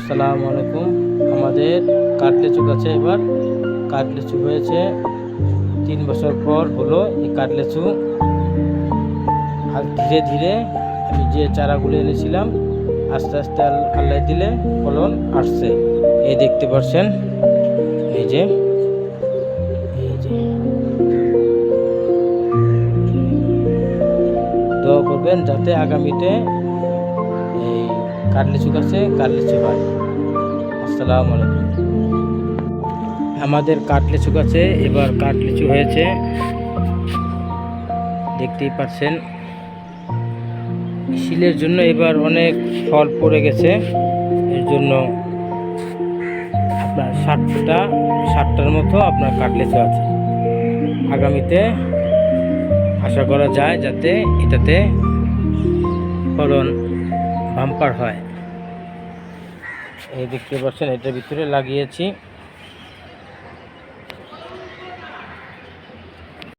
আসসালামু আলাইকুম। আমাদের কাঠ লিচু গাছে এবার কাঠ লিচু হয়েছে। 3 বছর পর হলো এই কাঠ লিচু। আর ধীরে ধীরে আমি যে চারাগুলো এনেছিলাম আস্তে আস্তে আল্লাহ দিলে ফলন আসছে। এই দেখতে পাচ্ছেন, এই যে দোয়া করবেন যাতে আগামীতে এই কাঠ লিচু গাছে কাঠ লিচু হয়। আসসালামু আলাইকুম। আমাদের কাঠ লিচু গাছে এবার কাঠ লিচু হয়েছে, দেখতেই পাচ্ছেন। শিলের জন্য এবার অনেক ফল পড়ে গেছে, এর জন্য আপনার 60টার মতো আপনার কাঠ লিচু আছে। আগামীতে আশা করা যায় যাতে এটাতে ফলন বাম্পার হয়। এই দেখতে পাচ্ছেন, এটার ভিতরে লাগিয়েছি।